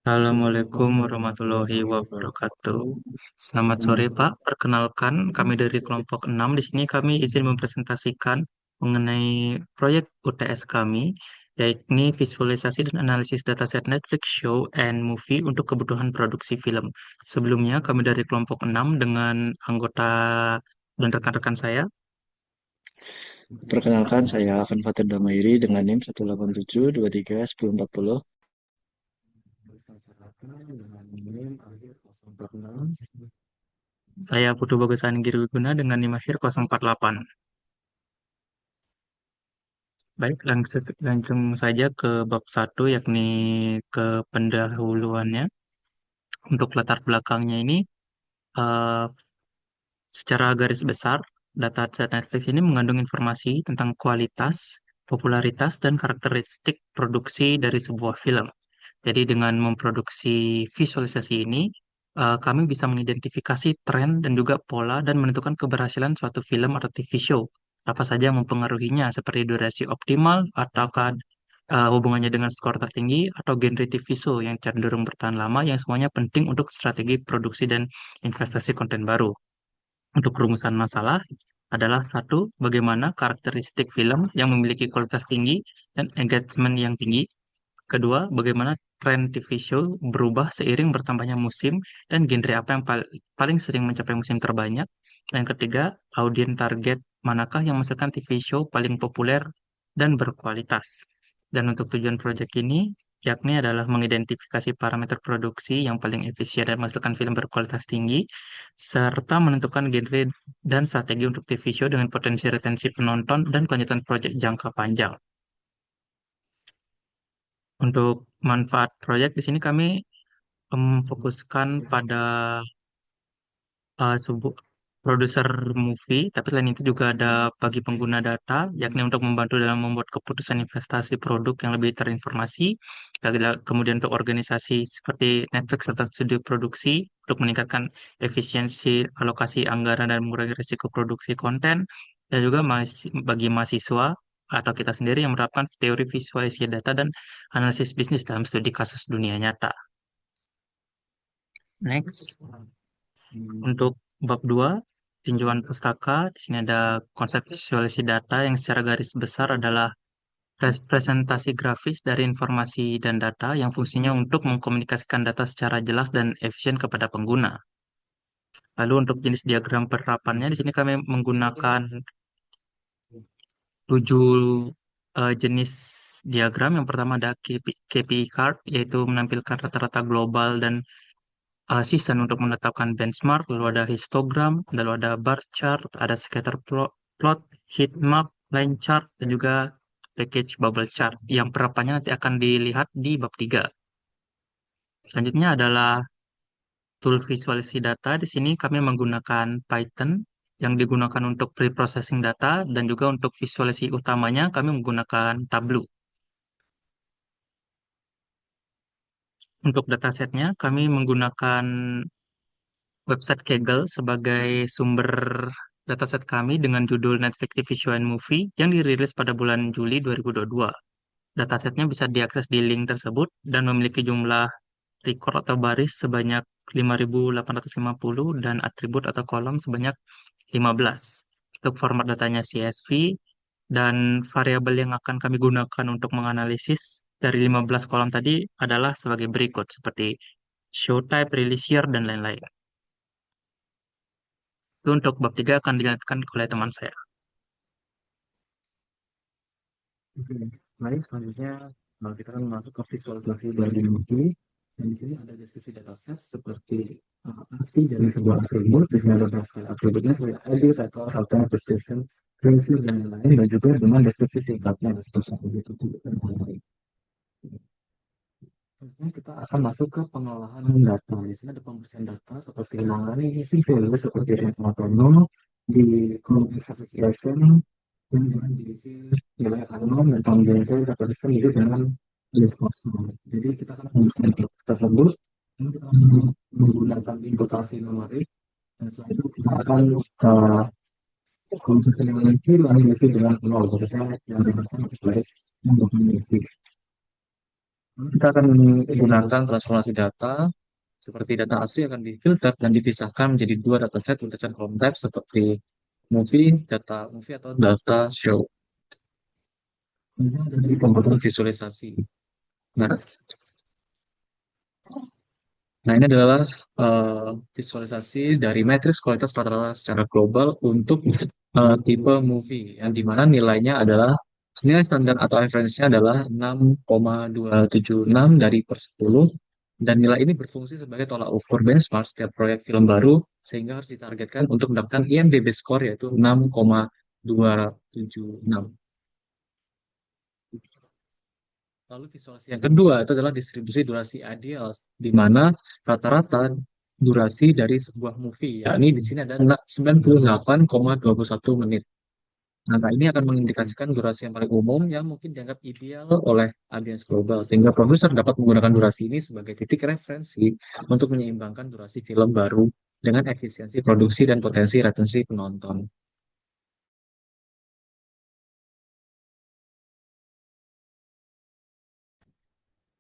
Assalamualaikum warahmatullahi wabarakatuh. Selamat sore, Pak. Perkenalkan, kami dari kelompok 6. Di sini kami izin mempresentasikan mengenai proyek UTS kami, yakni visualisasi dan analisis dataset Netflix show and movie untuk kebutuhan produksi film. Sebelumnya, kami dari kelompok 6 dengan anggota dan rekan-rekan saya. Perkenalkan, saya Akan Fatir Damairi dengan NIM 187231040. Saya Putu Bagus Anggir Wiguna dengan NIM akhir 048. Baik, langsung saja ke bab satu, yakni ke pendahuluannya. Untuk latar belakangnya ini, eh, secara garis besar, dataset Netflix ini mengandung informasi tentang kualitas, popularitas, dan karakteristik produksi dari sebuah film. Jadi dengan memproduksi visualisasi ini, kami bisa mengidentifikasi tren dan juga pola dan menentukan keberhasilan suatu film atau TV show. Apa saja yang mempengaruhinya, seperti durasi optimal, ataukah hubungannya dengan skor tertinggi, atau genre TV show yang cenderung bertahan lama, yang semuanya penting untuk strategi produksi dan investasi konten baru. Untuk rumusan masalah adalah satu, bagaimana karakteristik film yang memiliki kualitas tinggi dan engagement yang tinggi. Kedua, bagaimana tren TV show berubah seiring bertambahnya musim dan genre apa yang paling sering mencapai musim terbanyak. Yang ketiga, audiens target manakah yang menghasilkan TV show paling populer dan berkualitas. Dan untuk tujuan proyek ini, yakni adalah mengidentifikasi parameter produksi yang paling efisien dan menghasilkan film berkualitas tinggi, serta menentukan genre dan strategi untuk TV show dengan potensi retensi penonton dan kelanjutan proyek jangka panjang. Untuk manfaat proyek di sini kami memfokuskan pada sebuah produser movie, tapi selain itu juga ada bagi pengguna data, yakni untuk membantu dalam membuat keputusan investasi produk yang lebih terinformasi. Kemudian untuk organisasi seperti Netflix atau studio produksi untuk meningkatkan efisiensi alokasi anggaran dan mengurangi risiko produksi konten, dan juga bagi mahasiswa atau kita sendiri yang menerapkan teori visualisasi data dan analisis bisnis dalam studi kasus dunia nyata. Next. Untuk bab 2 tinjauan pustaka, di sini ada konsep visualisasi data yang secara garis besar adalah representasi grafis dari informasi dan data yang fungsinya untuk mengkomunikasikan data secara jelas dan efisien kepada pengguna. Lalu untuk jenis diagram penerapannya, di sini kami menggunakan 7 jenis diagram. Yang pertama ada KPI card, yaitu menampilkan rata-rata global dan season untuk menetapkan benchmark, lalu ada histogram, lalu ada bar chart, ada scatter plot, heat map, line chart, dan juga package bubble chart yang penerapannya nanti akan dilihat di bab 3. Selanjutnya adalah tool visualisasi data. Di sini kami menggunakan Python yang digunakan untuk pre-processing data, dan juga untuk visualisasi utamanya kami menggunakan Tableau. Untuk datasetnya kami menggunakan website Kaggle sebagai sumber dataset kami dengan judul Netflix TV Show and Movie yang dirilis pada bulan Juli 2022. Datasetnya bisa diakses di link tersebut dan memiliki jumlah record atau baris sebanyak 5.850 dan atribut atau kolom sebanyak 15. Untuk format datanya CSV, dan variabel yang akan kami gunakan untuk menganalisis dari 15 kolom tadi adalah sebagai berikut, seperti show type, release year, dan lain-lain. Itu untuk bab 3 akan dilanjutkan oleh teman saya. Oke, baik, selanjutnya kita akan masuk ke visualisasi dari movie. Dan di sini ada deskripsi dataset seperti arti dari sebuah atribut. Di sini ada berdasarkan atributnya sebagai ID, title, subtitle, description, privacy, dan lain-lain. Dan juga dengan deskripsi singkatnya seperti itu. Dan lain-lain. Selanjutnya kita akan masuk ke pengolahan data. Di sini ada pembersihan data seperti menganalisis value seperti informatono, di classification, dan dengan diisi nilai anom dan tanggung jawab kepolisian itu dengan jenis kosong. Jadi kita akan menggunakan input tersebut, dan kita akan menggunakan imputasi numerik, dan setelah itu kita akan konsisten yang lagi lalu diisi dengan nol, khususnya yang digunakan untuk baris yang bukan diisi. Kita akan menggunakan transformasi data, seperti data asli akan difilter dan dipisahkan menjadi dua dataset berdasarkan column type seperti movie atau data show. Semua ada di pembuatan visualisasi. Nah, nah, ini adalah visualisasi dari matriks kualitas rata-rata secara global untuk tipe movie, yang dimana nilainya adalah nilai standar atau referensinya adalah 6,276 dari per 10, dan nilai ini berfungsi sebagai tolak ukur benchmark setiap proyek film baru, sehingga harus ditargetkan untuk mendapatkan IMDb score yaitu 6,276. Lalu visualisasi yang kedua itu adalah distribusi durasi ideal, di mana rata-rata durasi dari sebuah movie, yakni di sini ada 98,21 menit. Angka ini akan mengindikasikan durasi yang paling umum yang mungkin dianggap ideal oleh audiens global, sehingga produser dapat menggunakan durasi ini sebagai titik referensi untuk menyeimbangkan durasi film baru dengan efisiensi produksi dan potensi retensi penonton.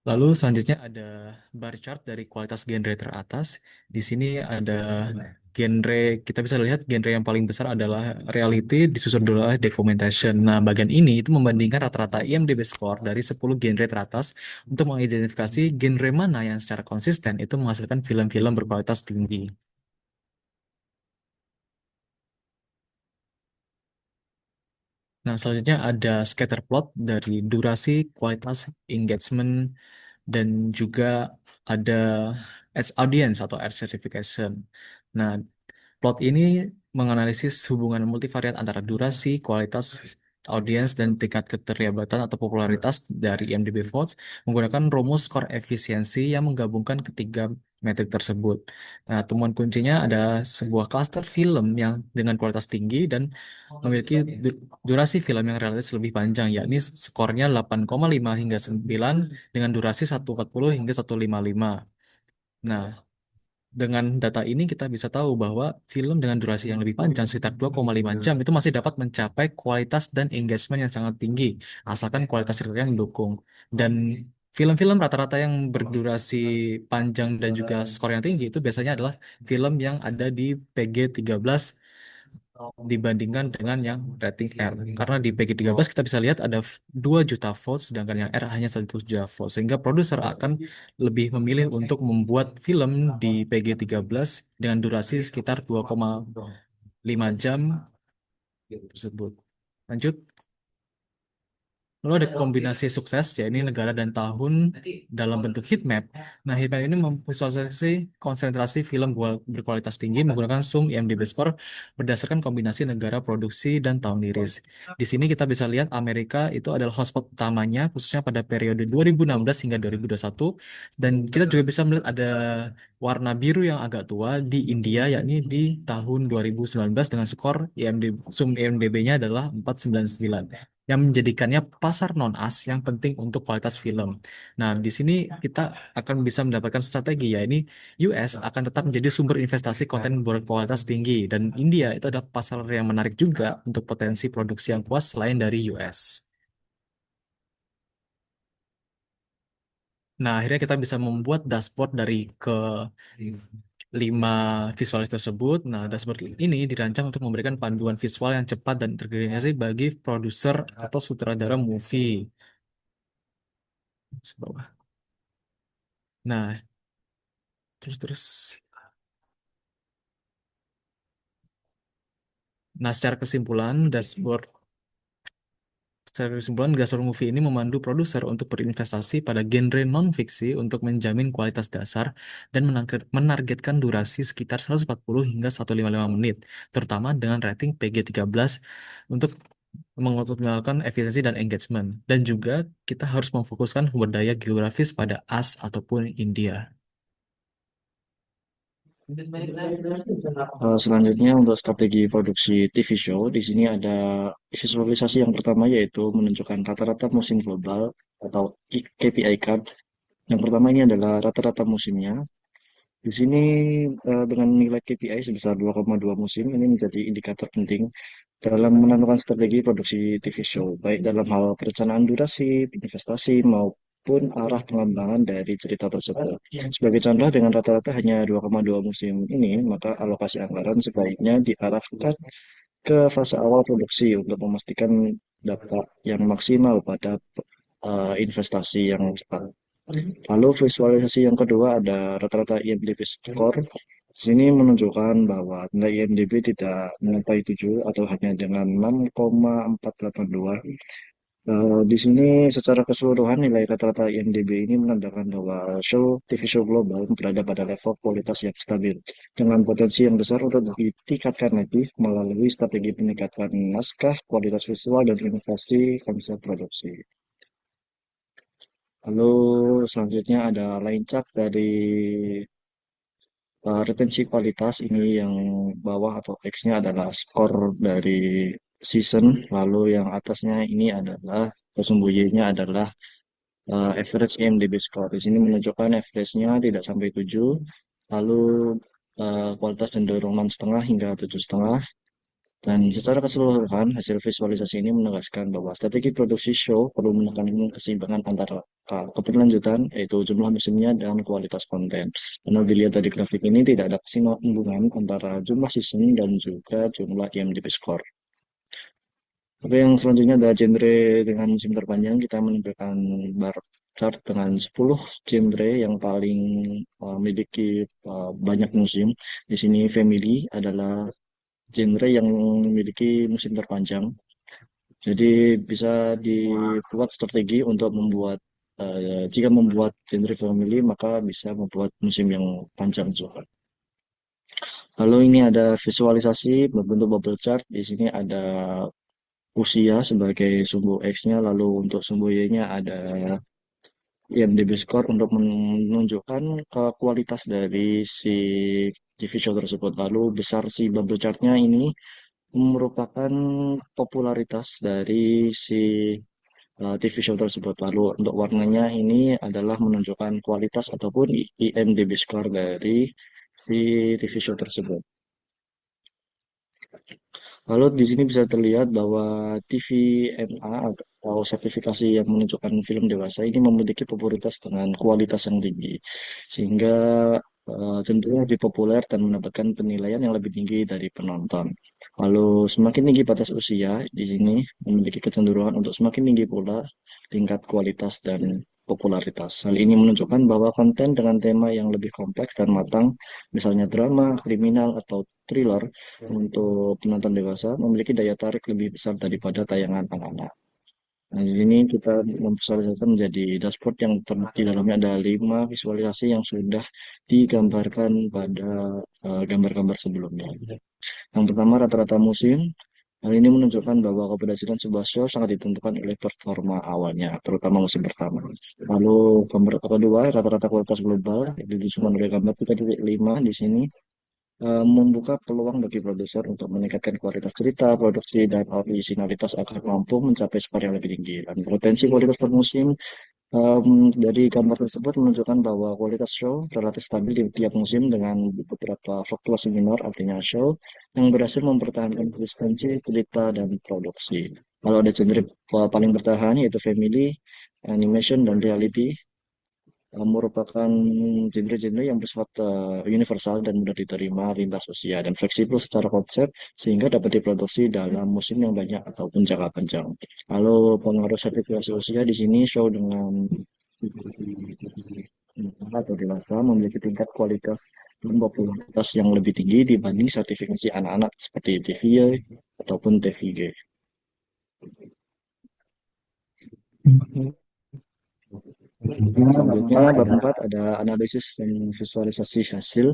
Lalu selanjutnya ada bar chart dari kualitas genre teratas. Di sini ada genre, kita bisa lihat genre yang paling besar adalah reality, disusul oleh documentation. Nah, bagian ini itu membandingkan rata-rata IMDb score dari 10 genre teratas untuk mengidentifikasi genre mana yang secara konsisten itu menghasilkan film-film berkualitas tinggi. Nah, selanjutnya ada scatter plot dari durasi, kualitas, engagement, dan juga ada ads audience atau ads certification. Nah, plot ini menganalisis hubungan multivariat antara durasi, kualitas, audiens, dan tingkat keterlibatan atau popularitas dari IMDb Votes menggunakan rumus skor efisiensi yang menggabungkan ketiga metrik tersebut. Nah, temuan kuncinya ada sebuah klaster film yang dengan kualitas tinggi dan memiliki durasi film yang relatif lebih panjang, yakni skornya 8,5 hingga 9 dengan durasi 140 hingga 155. Nah, dengan data ini kita bisa tahu bahwa film dengan durasi yang lebih panjang sekitar 2,5 jam itu masih dapat mencapai kualitas dan engagement yang sangat tinggi asalkan kualitas ceritanya mendukung. Dan film-film rata-rata yang berdurasi panjang dan juga skor yang tinggi itu biasanya adalah film yang ada di PG-13 dibandingkan dengan yang rating R. Karena di PG-13 kita bisa lihat ada 2 juta votes sedangkan yang R hanya 1 juta votes. Sehingga produser akan lebih memilih untuk membuat film di PG-13 dengan durasi sekitar 2,5 jam tersebut. Lanjut. Lalu ada kombinasi sukses, ya ini negara dan tahun dalam bentuk heat map. Nah, heat map ini memvisualisasi konsentrasi film berkualitas tinggi menggunakan zoom IMDb score berdasarkan kombinasi negara produksi dan tahun rilis. Di sini kita bisa lihat Amerika itu adalah hotspot utamanya, khususnya pada periode 2016 hingga 2021. Dan kita juga bisa melihat ada warna biru yang agak tua di India, yakni di tahun 2019 dengan skor IMDb, zoom IMDb-nya adalah 499 yang menjadikannya pasar non-as yang penting untuk kualitas film. Nah, di sini kita akan bisa mendapatkan strategi, ya ini US akan tetap menjadi sumber investasi konten berkualitas tinggi dan India itu adalah pasar yang menarik juga untuk potensi produksi yang kuat selain dari US. Nah, akhirnya kita bisa membuat dashboard dari ke 5 visualis tersebut. Nah, dashboard ini dirancang untuk memberikan panduan visual yang cepat dan terintegrasi bagi produser atau sutradara movie. Sebawah. Nah, terus. Nah, secara kesimpulan, dashboard movie ini memandu produser untuk berinvestasi pada genre non-fiksi untuk menjamin kualitas dasar dan menargetkan durasi sekitar 140 hingga 155 menit, terutama dengan rating PG-13 untuk mengoptimalkan efisiensi dan engagement. Dan juga kita harus memfokuskan sumber daya geografis pada AS ataupun India. Selanjutnya untuk strategi produksi TV show, di sini ada visualisasi yang pertama yaitu menunjukkan rata-rata musim global atau KPI card. Yang pertama ini adalah rata-rata musimnya. Di sini dengan nilai KPI sebesar 2,2 musim ini menjadi indikator penting dalam menentukan strategi produksi TV show, baik dalam hal perencanaan durasi, investasi, ataupun arah pengembangan dari cerita tersebut. Sebagai contoh, dengan rata-rata hanya 2,2 musim ini, maka alokasi anggaran sebaiknya diarahkan ke fase awal produksi untuk memastikan dampak yang maksimal pada investasi yang cepat. Lalu visualisasi yang kedua ada rata-rata IMDb score. Di sini menunjukkan bahwa nilai IMDb tidak mencapai 7 atau hanya dengan 6,482. Di sini secara keseluruhan nilai rata-rata IMDb ini menandakan bahwa TV show global berada pada level kualitas yang stabil dengan potensi yang besar untuk ditingkatkan lagi melalui strategi peningkatan naskah, kualitas visual, dan inovasi konsep produksi. Lalu selanjutnya ada line chart dari retensi kualitas ini yang bawah atau X-nya adalah skor dari season, lalu yang atasnya ini adalah sumbu Y-nya adalah average IMDb score. Di sini menunjukkan average-nya tidak sampai 7, lalu kualitas cenderung 6,5 hingga 7,5. Dan secara keseluruhan, hasil visualisasi ini menegaskan bahwa strategi produksi show perlu menekankan keseimbangan antara keberlanjutan, yaitu jumlah musimnya, dan kualitas konten. Karena dilihat dari grafik ini, tidak ada kesinambungan antara jumlah season dan juga jumlah IMDb score. Oke, yang selanjutnya adalah genre dengan musim terpanjang. Kita menampilkan bar chart dengan 10 genre yang paling memiliki banyak musim. Di sini family adalah genre yang memiliki musim terpanjang. Jadi bisa dibuat strategi untuk membuat jika membuat genre family maka bisa membuat musim yang panjang juga. Lalu ini ada visualisasi berbentuk bubble chart. Di sini ada usia sebagai sumbu X-nya, lalu untuk sumbu Y-nya ada IMDb score untuk menunjukkan kualitas dari si TV show tersebut. Lalu besar si bubble chart-nya ini merupakan popularitas dari si TV show tersebut. Lalu untuk warnanya ini adalah menunjukkan kualitas ataupun IMDb score dari si TV show tersebut. Lalu di sini bisa terlihat bahwa TVMA atau sertifikasi yang menunjukkan film dewasa ini memiliki popularitas dengan kualitas yang tinggi, sehingga cenderung lebih populer dan mendapatkan penilaian yang lebih tinggi dari penonton. Lalu semakin tinggi batas usia di sini memiliki kecenderungan untuk semakin tinggi pula tingkat kualitas dan popularitas. Hal ini menunjukkan bahwa konten dengan tema yang lebih kompleks dan matang, misalnya drama, kriminal, atau thriller, untuk penonton dewasa memiliki daya tarik lebih besar daripada tayangan anak-anak. Nah, di sini kita memvisualisasikan menjadi dashboard yang di dalamnya ada 5 visualisasi yang sudah digambarkan pada gambar-gambar sebelumnya. Yang pertama, rata-rata musim. Hal ini menunjukkan bahwa keberhasilan sebuah show sangat ditentukan oleh performa awalnya, terutama musim pertama. Lalu gambar kedua, rata-rata kualitas global, itu ditunjukkan oleh gambar 3.5 di sini membuka peluang bagi produser untuk meningkatkan kualitas cerita, produksi, dan originalitas agar mampu mencapai skor yang lebih tinggi. Dan potensi kualitas per musim dari gambar tersebut menunjukkan bahwa kualitas show relatif stabil di tiap musim dengan beberapa fluktuasi minor, artinya show yang berhasil mempertahankan konsistensi cerita dan produksi. Kalau ada genre paling bertahan yaitu family, animation, dan reality, merupakan genre-genre yang bersifat universal dan mudah diterima lintas usia dan fleksibel secara konsep sehingga dapat diproduksi dalam musim yang banyak ataupun jangka panjang. Lalu pengaruh sertifikasi usia di sini show dengan atau dewasa memiliki tingkat kualitas dan popularitas yang lebih tinggi dibanding sertifikasi anak-anak seperti TVY ataupun TVG. Selanjutnya, bab 4 ada analisis dan visualisasi hasil.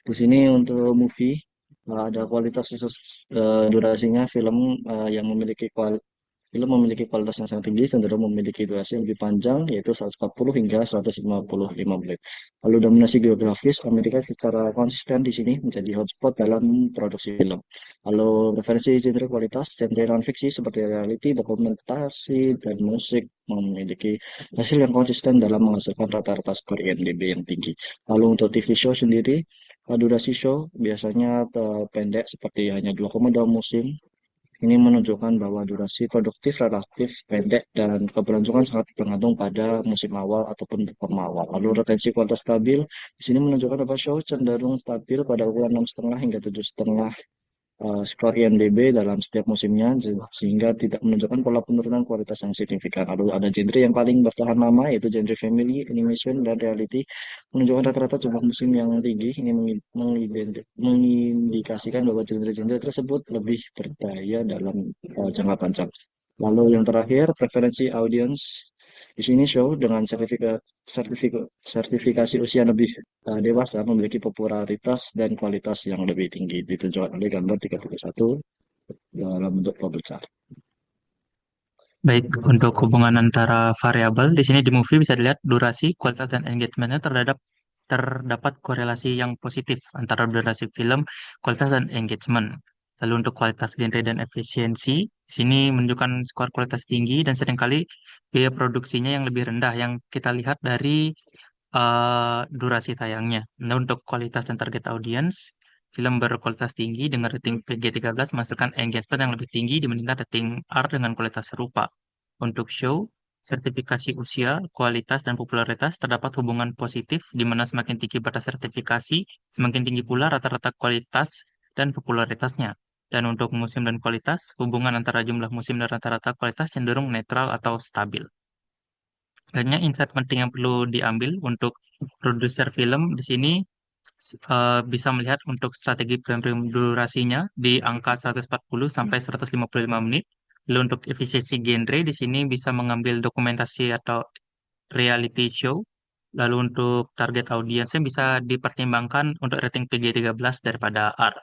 Di sini untuk movie, ada kualitas khusus durasinya film yang memiliki film memiliki kualitas yang sangat tinggi, cenderung memiliki durasi yang lebih panjang, yaitu 140 hingga 155 menit. Lalu dominasi geografis, Amerika secara konsisten di sini menjadi hotspot dalam produksi film. Lalu referensi genre kualitas, genre non-fiksi seperti reality, dokumentasi, dan musik memiliki hasil yang konsisten dalam menghasilkan rata-rata skor IMDb yang tinggi. Lalu untuk TV show sendiri, durasi show biasanya pendek seperti hanya 2,2 musim, Ini menunjukkan bahwa durasi produktif relatif pendek dan keberlangsungan sangat bergantung pada musim awal ataupun performa awal. Lalu retensi kualitas stabil, di sini menunjukkan bahwa show cenderung stabil pada ukuran 6,5 hingga 7,5 skor IMDb dalam setiap musimnya sehingga tidak menunjukkan pola penurunan kualitas yang signifikan. Lalu ada genre yang paling bertahan lama yaitu genre family, animation, dan reality menunjukkan rata-rata jumlah musim yang tinggi. Ini mengindikasikan bahwa genre-genre tersebut lebih berdaya dalam jangka panjang. Lalu yang terakhir, preferensi audience. Di sini show dengan sertifikasi usia lebih dewasa memiliki popularitas dan kualitas yang lebih tinggi ditunjukkan oleh gambar 331 dalam bentuk bubble chart. Baik, untuk hubungan antara variabel di sini di movie bisa dilihat durasi, kualitas dan engagementnya terdapat korelasi yang positif antara durasi film, kualitas dan engagement. Lalu untuk kualitas genre dan efisiensi, di sini menunjukkan skor kualitas tinggi dan seringkali biaya produksinya yang lebih rendah yang kita lihat dari durasi tayangnya. Nah, untuk kualitas dan target audience, film berkualitas tinggi dengan rating PG-13 menghasilkan engagement yang lebih tinggi dibandingkan rating R dengan kualitas serupa. Untuk show, sertifikasi usia, kualitas, dan popularitas terdapat hubungan positif di mana semakin tinggi batas sertifikasi, semakin tinggi pula rata-rata kualitas dan popularitasnya. Dan untuk musim dan kualitas, hubungan antara jumlah musim dan rata-rata kualitas cenderung netral atau stabil. Banyak insight penting yang perlu diambil untuk produser film di sini bisa melihat untuk strategi frame durasinya di angka 140 sampai 155 menit. Lalu untuk efisiensi genre di sini bisa mengambil dokumentasi atau reality show. Lalu untuk target audiensnya bisa dipertimbangkan untuk rating PG-13 daripada R.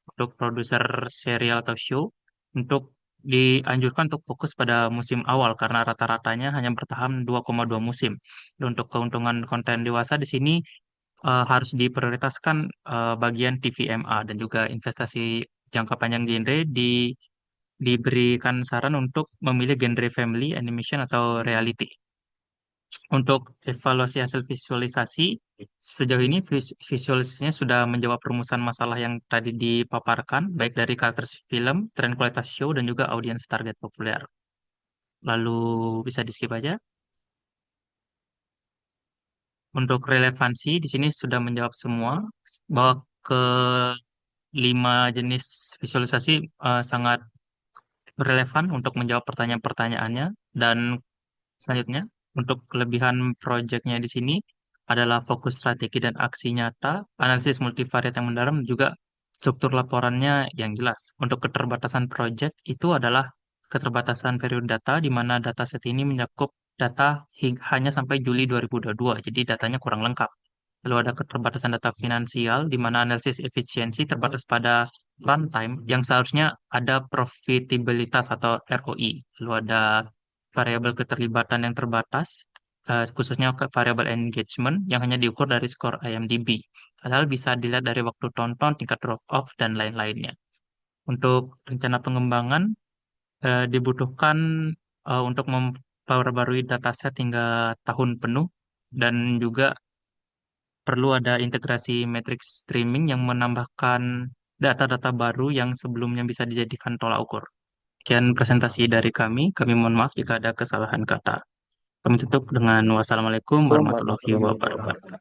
Untuk produser serial atau show, untuk dianjurkan untuk fokus pada musim awal karena rata-ratanya hanya bertahan 2,2 musim. Dan untuk keuntungan konten dewasa di sini harus diprioritaskan bagian TVMA dan juga investasi jangka panjang genre diberikan saran untuk memilih genre family, animation, atau reality. Untuk evaluasi hasil visualisasi, sejauh ini visualisasinya sudah menjawab rumusan masalah yang tadi dipaparkan, baik dari karakter film, tren kualitas show, dan juga audiens target populer. Lalu bisa di skip aja. Untuk relevansi, di sini sudah menjawab semua, bahwa kelima jenis visualisasi sangat relevan untuk menjawab pertanyaan-pertanyaannya. Dan selanjutnya, untuk kelebihan proyeknya di sini adalah fokus strategi dan aksi nyata, analisis multivariat yang mendalam, dan juga struktur laporannya yang jelas. Untuk keterbatasan proyek itu adalah keterbatasan periode data, di mana dataset ini mencakup data hanya sampai Juli 2022, jadi datanya kurang lengkap. Lalu ada keterbatasan data finansial, di mana analisis efisiensi terbatas pada runtime yang seharusnya ada profitabilitas atau ROI. Lalu ada variabel keterlibatan yang terbatas, khususnya ke variabel engagement yang hanya diukur dari skor IMDb. Padahal bisa dilihat dari waktu tonton, tingkat drop off, dan lain-lainnya. Untuk rencana pengembangan, dibutuhkan untuk memperbarui dataset hingga tahun penuh, dan juga perlu ada integrasi matrix streaming yang menambahkan data-data baru yang sebelumnya bisa dijadikan tolak ukur. Sekian presentasi dari kami. Kami mohon maaf jika ada kesalahan kata. Kami tutup dengan wassalamualaikum warahmatullahi wabarakatuh.